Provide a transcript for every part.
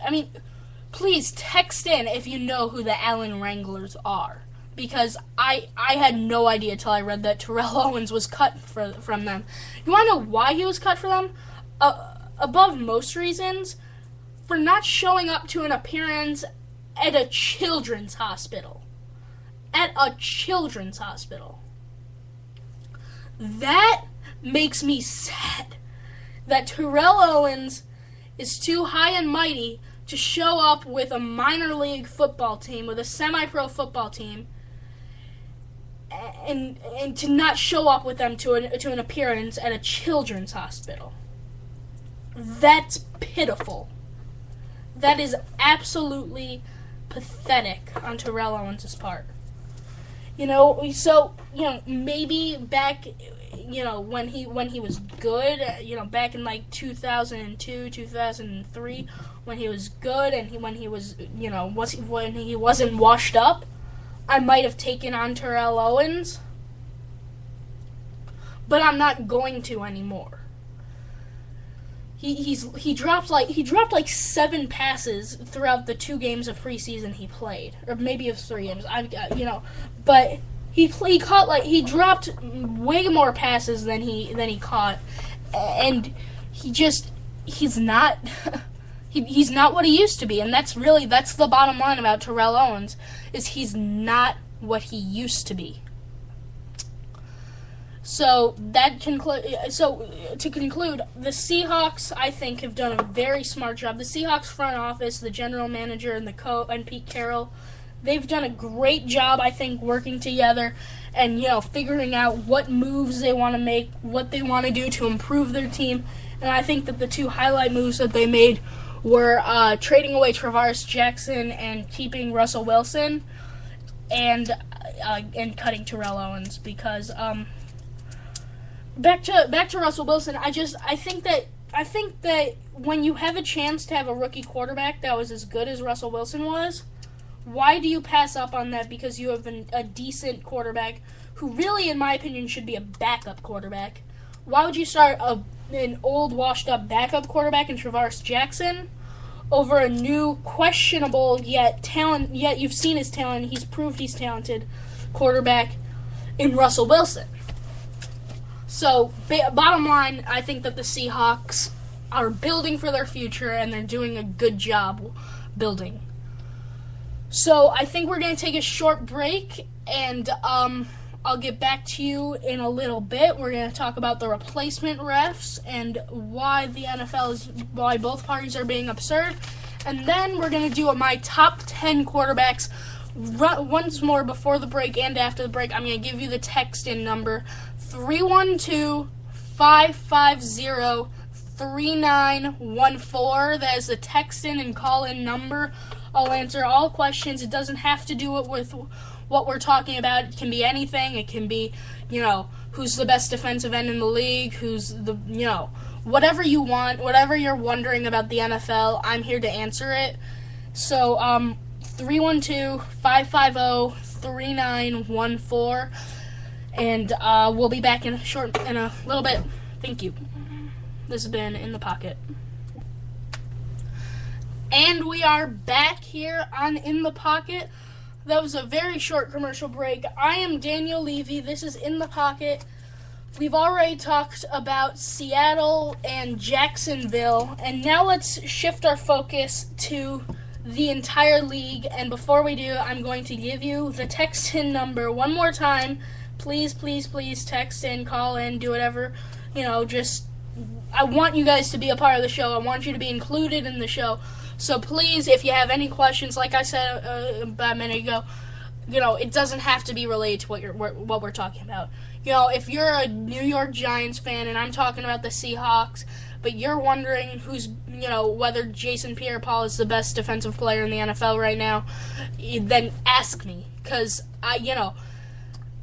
I mean, please text in if you know who the Allen Wranglers are. Because I had no idea till I read that Terrell Owens was cut from them. You want to know why he was cut from them? Above most reasons, for not showing up to an appearance at a children's hospital. At a children's hospital. That makes me sad. That Terrell Owens is too high and mighty to show up with a minor league football team, with a semi-pro football team, and to not show up with them to an appearance at a children's hospital. That's pitiful. That is absolutely pathetic on Terrell Owens' part. Maybe back, when he was good, back in like 2002, 2003, when he was good and when he wasn't washed up, I might have taken on Terrell Owens, but I'm not going to anymore. He dropped like 7 passes throughout the 2 games of preseason he played, or maybe it was 3 games. But he dropped way more passes than he caught, and he's not he's not what he used to be, and that's the bottom line about Terrell Owens, is he's not what he used to be. So to conclude, the Seahawks, I think, have done a very smart job. The Seahawks front office, the general manager and Pete Carroll, they've done a great job, I think, working together and figuring out what moves they want to make, what they want to do to improve their team. And I think that the 2 highlight moves that they made were trading away Travaris Jackson and keeping Russell Wilson, and cutting Terrell Owens, because back to Russell Wilson. I think that when you have a chance to have a rookie quarterback that was as good as Russell Wilson was, why do you pass up on that because you have a decent quarterback who really, in my opinion, should be a backup quarterback? Why would you start an old, washed-up backup quarterback in Travaris Jackson over a new, questionable, yet you've seen his talent, he's proved he's talented, quarterback in Russell Wilson? So, bottom line, I think that the Seahawks are building for their future, and they're doing a good job building. So, I think we're going to take a short break, and I'll get back to you in a little bit. We're going to talk about the replacement refs and why why both parties are being absurd. And then we're going to do my top 10 quarterbacks once more before the break and after the break. I'm going to give you the text-in number, 312-550-3914. That is the text-in and call-in number. I'll answer all questions. It doesn't have to do it with what we're talking about. It can be anything. It can be, who's the best defensive end in the league, who's the, whatever you want, whatever you're wondering about the NFL, I'm here to answer it. So, 312-550-3914, and we'll be back in a little bit. Thank you. This has been In the Pocket. And we are back here on In the Pocket. That was a very short commercial break. I am Daniel Levy. This is In the Pocket. We've already talked about Seattle and Jacksonville, and now let's shift our focus to the entire league. And before we do, I'm going to give you the text-in number one more time. Please, please, please text in, call in, do whatever. I want you guys to be a part of the show. I want you to be included in the show. So please, if you have any questions, like I said about a minute ago, it doesn't have to be related to what we're talking about. If you're a New York Giants fan and I'm talking about the Seahawks, but you're wondering whether Jason Pierre-Paul is the best defensive player in the NFL right now, then ask me, because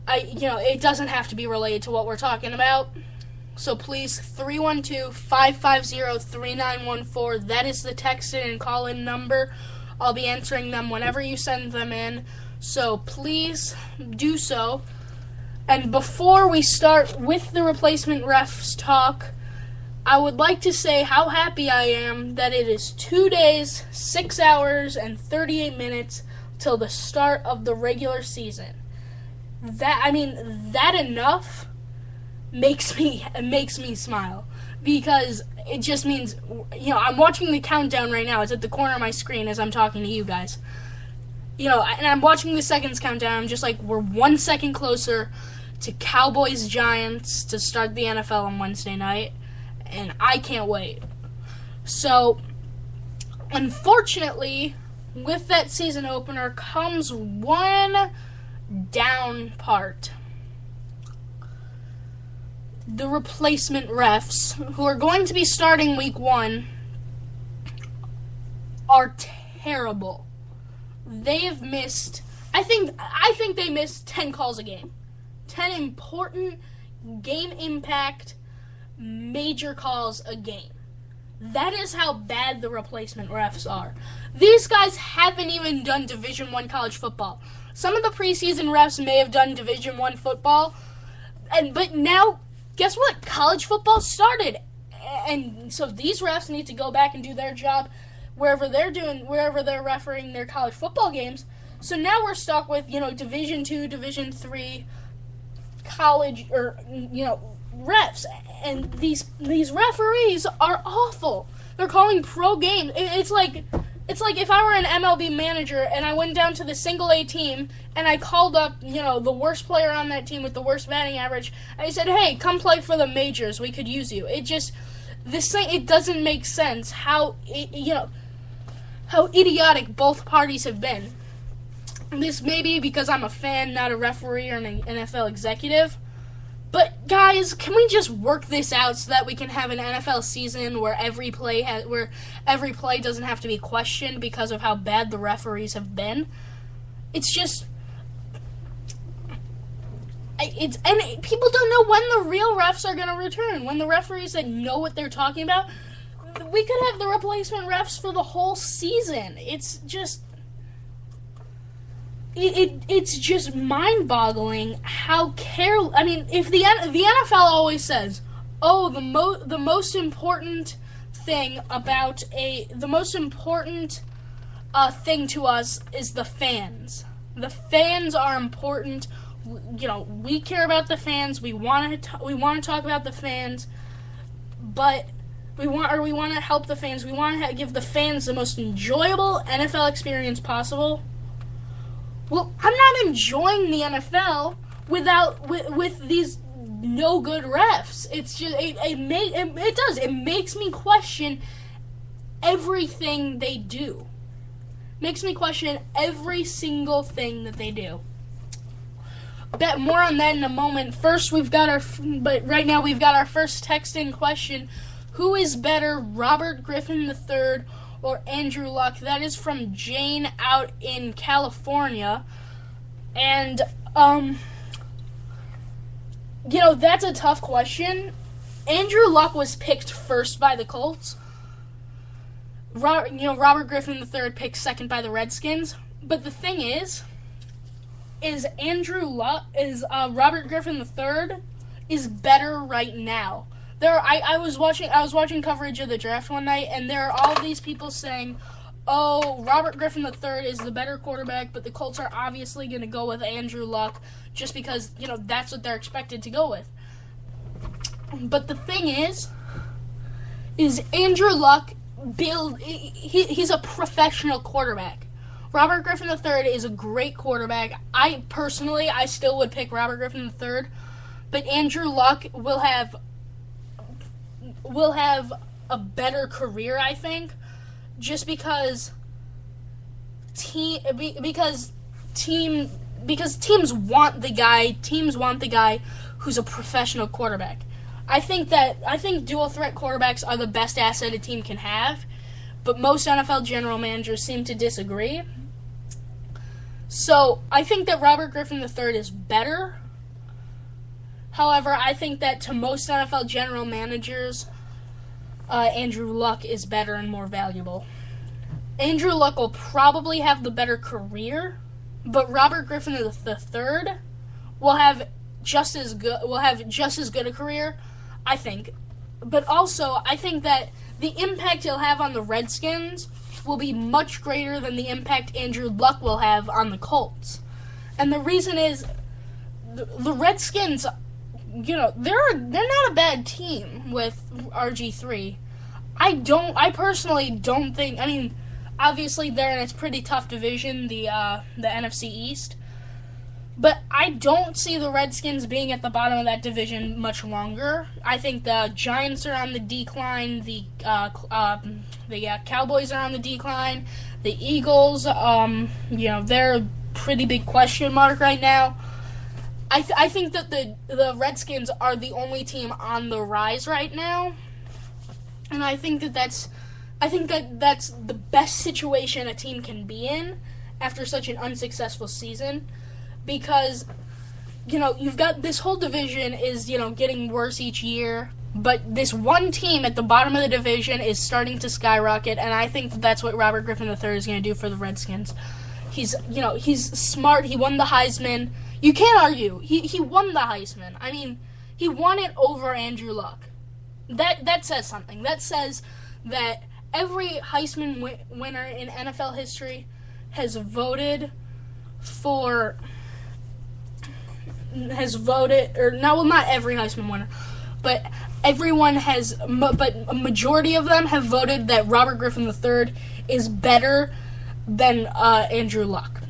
it doesn't have to be related to what we're talking about. So please, 312-550-3914. That is the text-in and call-in number. I'll be answering them whenever you send them in. So please do so. And before we start with the replacement refs talk, I would like to say how happy I am that it is 2 days, 6 hours, and 38 minutes till the start of the regular season. That enough makes me smile, because it just means, I'm watching the countdown right now. It's at the corner of my screen as I'm talking to you guys. And I'm watching the seconds countdown. I'm just like, we're 1 second closer to Cowboys-Giants to start the NFL on Wednesday night, and I can't wait. So, unfortunately, with that season opener comes one down part. The replacement refs, who are going to be starting week 1, are terrible. They have missed, I think they missed 10 calls a game. 10 important game impact major calls a game. That is how bad the replacement refs are. These guys haven't even done Division I college football. Some of the preseason refs may have done Division I football, but now, guess what? College football started. And so these refs need to go back and do their job wherever they're refereeing their college football games. So now we're stuck with, Division II, Division III college, or, refs. And these referees are awful. They're calling pro games. It's like if I were an MLB manager and I went down to the single A team and I called up, the worst player on that team with the worst batting average, and I said, "Hey, come play for the majors. We could use you." It doesn't make sense how idiotic both parties have been. This may be because I'm a fan, not a referee or an NFL executive. But guys, can we just work this out so that we can have an NFL season where every play doesn't have to be questioned because of how bad the referees have been? It's just, and people don't know when the real refs are going to return. When the referees that know what they're talking about, we could have the replacement refs for the whole season. It's just. It's just mind-boggling how if the NFL always says, "Oh, the most important thing thing to us is the fans. The fans are important. We care about the fans. We want to talk about the fans, but we want to help the fans. We want to give the fans the most enjoyable NFL experience possible." Well, I'm not enjoying the NFL with these no good refs. It's just it makes me question everything they do. Makes me question every single thing that they do. Bet more on that in a moment. First, right now we've got our first text-in question: who is better, Robert Griffin III or Andrew Luck? That is from Jane out in California. And, that's a tough question. Andrew Luck was picked first by the Colts. Robert Griffin III picked second by the Redskins. But the thing is Robert Griffin III is better right now. I was watching coverage of the draft one night, and there are all these people saying, "Oh, Robert Griffin III is the better quarterback," but the Colts are obviously going to go with Andrew Luck just because, that's what they're expected to go with. But the thing is Andrew Luck he's a professional quarterback. Robert Griffin III is a great quarterback. I still would pick Robert Griffin III, but Andrew Luck will have a better career, I think, just because teams want the guy who's a professional quarterback. I think dual threat quarterbacks are the best asset a team can have, but most NFL general managers seem to disagree. So I think that Robert Griffin III is better. However, I think that to most NFL general managers, Andrew Luck is better and more valuable. Andrew Luck will probably have the better career, but Robert Griffin III will have just as good a career, I think, but also I think that the impact he'll have on the Redskins will be much greater than the impact Andrew Luck will have on the Colts. And the reason is the Redskins, they're not a bad team with RG3. I personally don't think, obviously they're in a pretty tough division, the NFC East. But I don't see the Redskins being at the bottom of that division much longer. I think the Giants are on the decline. The Cowboys are on the decline. The Eagles, they're a pretty big question mark right now. I think that the Redskins are the only team on the rise right now, and I think that's the best situation a team can be in after such an unsuccessful season. Because, you've got this whole division is, getting worse each year. But this one team at the bottom of the division is starting to skyrocket. And I think that's what Robert Griffin III is going to do for the Redskins. He's smart. He won the Heisman. You can't argue. He won the Heisman. He won it over Andrew Luck. That says something. That says that every Heisman winner in NFL history has voted, or not every Heisman winner, but but a majority of them have voted that Robert Griffin III is better than Andrew Luck.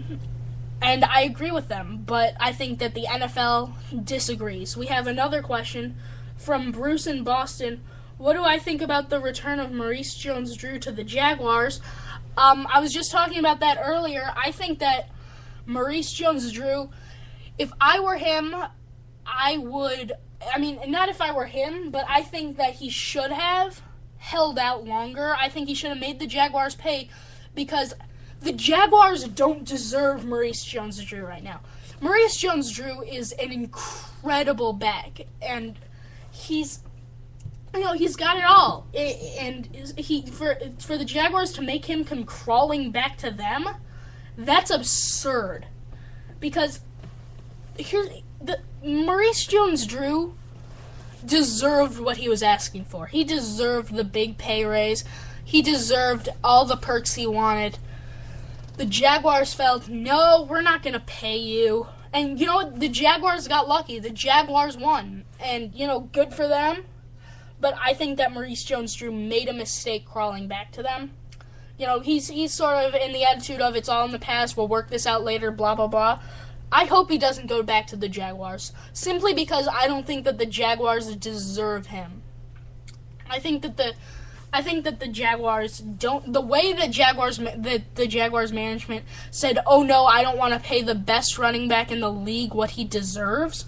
And I agree with them, but I think that the NFL disagrees. We have another question from Bruce in Boston. What do I think about the return of Maurice Jones-Drew to the Jaguars? I was just talking about that earlier. I think that Maurice Jones-Drew, if I were him, I would, not if I were him, but I think that he should have held out longer. I think he should have made the Jaguars pay, because the Jaguars don't deserve Maurice Jones-Drew right now. Maurice Jones-Drew is an incredible back, and he's got it all. And for the Jaguars to make him come crawling back to them, that's absurd. Because Maurice Jones-Drew deserved what he was asking for. He deserved the big pay raise. He deserved all the perks he wanted. The Jaguars felt, no, we're not going to pay you. And you know what? The Jaguars got lucky. The Jaguars won. And, good for them. But I think that Maurice Jones-Drew made a mistake crawling back to them. He's sort of in the attitude of, it's all in the past, we'll work this out later, blah, blah, blah. I hope he doesn't go back to the Jaguars, simply because I don't think that the Jaguars deserve him. I think that the Jaguars don't. The way that the Jaguars management said, "Oh no, I don't want to pay the best running back in the league what he deserves,"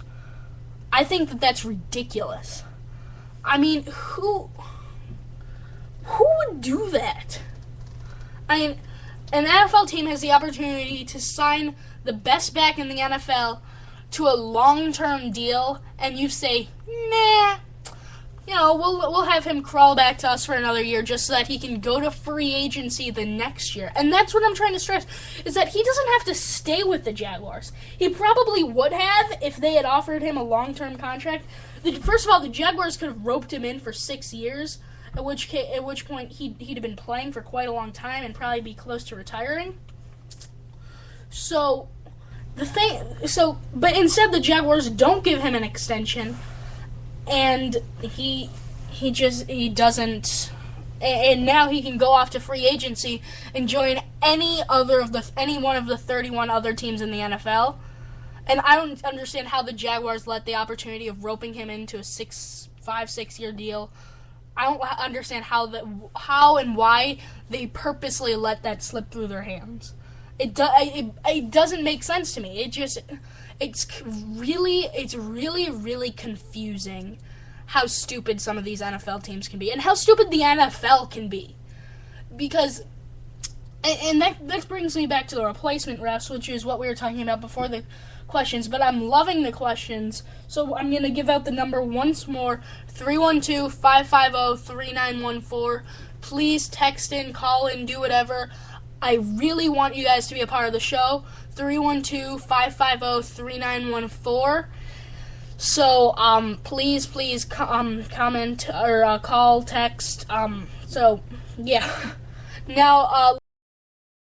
I think that that's ridiculous. Who would do that? An NFL team has the opportunity to sign the best back in the NFL to a long-term deal, and you say, nah, we'll have him crawl back to us for another year just so that he can go to free agency the next year. And that's what I'm trying to stress, is that he doesn't have to stay with the Jaguars. He probably would have if they had offered him a long-term contract. First of all, the Jaguars could have roped him in for 6 years, at which point he'd have been playing for quite a long time and probably be close to retiring. But instead the Jaguars don't give him an extension, and he doesn't, and now he can go off to free agency and join any one of the 31 other teams in the NFL. And I don't understand how the Jaguars let the opportunity of roping him into a 5-6 year deal. I don't understand how and why they purposely let that slip through their hands. It doesn't make sense to me. It's really, really confusing how stupid some of these NFL teams can be, and how stupid the NFL can be. Because, and that brings me back to the replacement refs, which is what we were talking about before the questions, but I'm loving the questions, so I'm going to give out the number once more, 312-550-3914. Please text in, call in, do whatever. I really want you guys to be a part of the show, 312-550-3914. So, please, comment or call, text. So, yeah. Now,